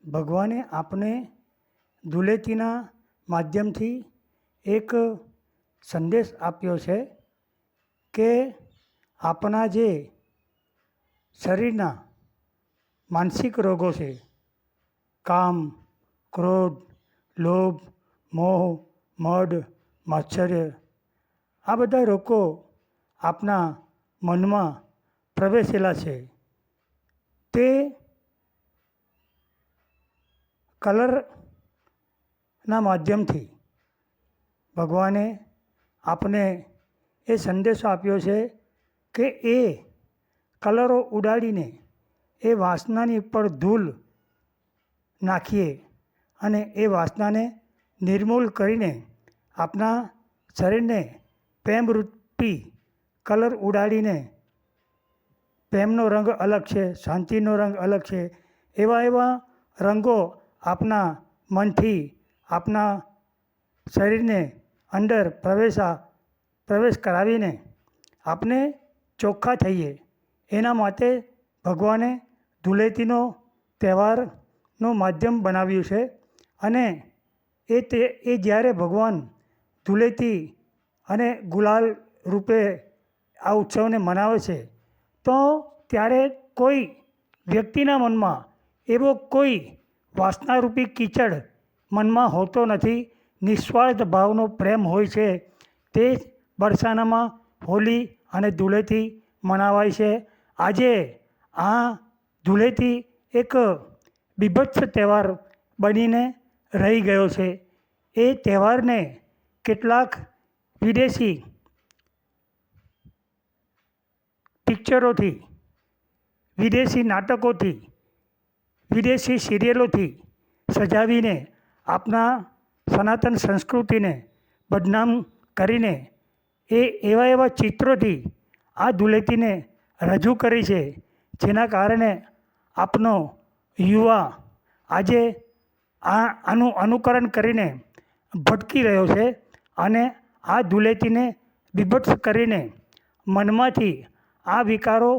ભગવાને આપને ધૂળેટીના માધ્યમથી એક સંદેશ આપ્યો છે કે આપણા જે શરીરના માનસિક રોગો છે, કામ, ક્રોધ, લોભ, મોહ, મદ, માત્સર્ય, આ બધા રોગો આપણા મનમાં પ્રવેશેલા છે. તે કલરના માધ્યમથી ભગવાને આપને એ સંદેશો આપ્યો છે કે એ કલરો ઉડાડીને એ વાસનાની ઉપર ધૂળ નાખીએ અને એ વાસનાને નિર્મૂલ કરીને આપણા શરીરને પ્રેમરૂપી કલર ઉડાડીને, પ્રેમનો રંગ અલગ છે, શાંતિનો રંગ અલગ છે, એવા રંગો આપણા મનથી આપણા શરીરને અંદર પ્રવેશ કરાવીને આપણે ચોખ્ખા થઈએ. એના માટે ભગવાને ધૂળેટીનો તહેવારનું માધ્યમ બનાવ્યું છે. અને એ જ્યારે ભગવાન ધૂળેટી અને ગુલાલ રૂપે આ ઉત્સવને મનાવે છે, તો ત્યારે કોઈ વ્યક્તિના મનમાં એવો કોઈ વાસનારૂપી કીચડ મનમાં હોતો નથી. નિસ્વાર્થ ભાવનો પ્રેમ હોય છે. તે જ બરસાનામાં હોળી અને ધૂળેટી મનાવાય છે. આજે આ ધૂળેટી એક બીભત્સ તહેવાર બનીને રહી ગયો છે. એ તહેવારને કેટલાક વિદેશી પિક્ચરોથી, વિદેશી નાટકોથી, વિદેશી સિરિયલોથી સજાવીને આપણા સનાતન સંસ્કૃતિને બદનામ કરીને એવા ચિત્રોથી આ ધૂળેટીને રજૂ કરી છે. જેના કારણે આપનો યુવા આજે આનું અનુકરણ કરીને ભટકી રહ્યો છે અને આ ધૂળેટીને બીભત્સ કરીને મનમાંથી આ વિકારો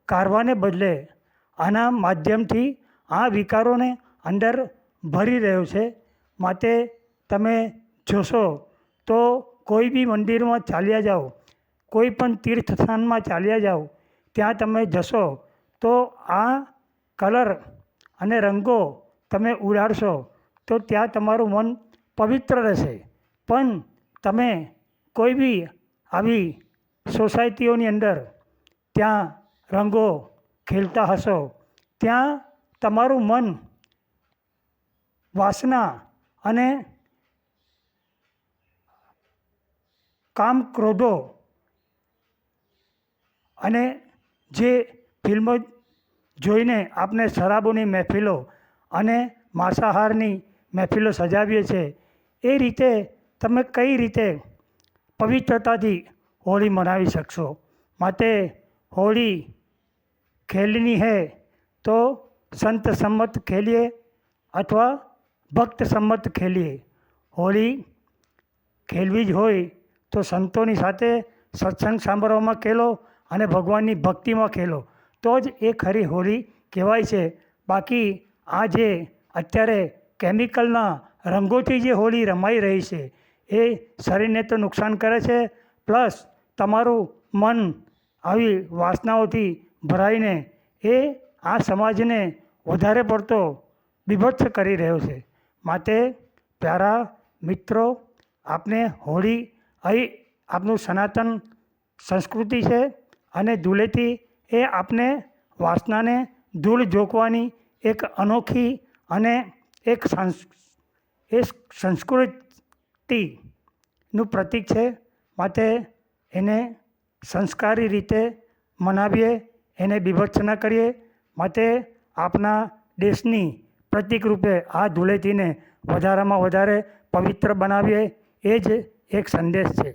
કાઢવાને બદલે આના માધ્યમથી આ વિકારોને અંદર ભરી રહ્યો છે. માટે તમે જોશો તો કોઈ બી મંદિરમાં ચાલ્યા જાઓ, કોઈ પણ તીર્થ સ્થાનમાં ચાલ્યા જાઓ, ત્યાં તમે જશો તો આ કલર અને રંગો તમે ઉડાડશો તો ત્યાં તમારું મન પવિત્ર રહેશે. પણ તમે કોઈ બી આવી સોસાયટીઓની અંદર ત્યાં રંગો ખેલતા હશો, ત્યાં તમારું મન વાસના અને કામ, ક્રોધો અને જે ફિલ્મો જોઈને આપણે શરાબોની મહેફિલો અને માંસાહારની મહેફિલો સજાવીએ છીએ, એ રીતે તમે કઈ રીતે પવિત્રતાથી હોળી મનાવી શકશો? માટે હોળી ખેલની હૈ તો સંત સંમત ખેલીએ અથવા ભક્ત સંમત ખેલીએ. હોળી ખેલવી જ હોય તો સંતોની સાથે સત્સંગ સાંભળવામાં ખેલો અને ભગવાનની ભક્તિમાં ખેલો, તો જ એ ખરી હોળી કહેવાય છે. બાકી આ જે અત્યારે કેમિકલના રંગોથી જે હોળી રમાઈ રહી છે, એ શરીરને તો નુકસાન કરે છે, પ્લસ તમારું મન આવી વાસનાઓથી ભરાઈને એ આ સમાજને વધારે પડતો બીભત્સ કરી રહ્યો છે. માટે પ્યારા મિત્રો, આપને હોળી અહીં આપનું સનાતન સંસ્કૃતિ છે અને ધૂળેટી એ આપને વાસનાને ધૂળ ઝોંકવાની એક અનોખી અને એક સંસ્કૃતિનું પ્રતીક છે. માટે એને સંસ્કારી રીતે મનાવીએ, એને બીભત્સ ન કરીએ. માટે આપણા દેશની પ્રતીક રૂપે આ ધૂળેટીને વધારેમાં વધારે પવિત્ર બનાવીએ. એ જ એક સંદેશ છે.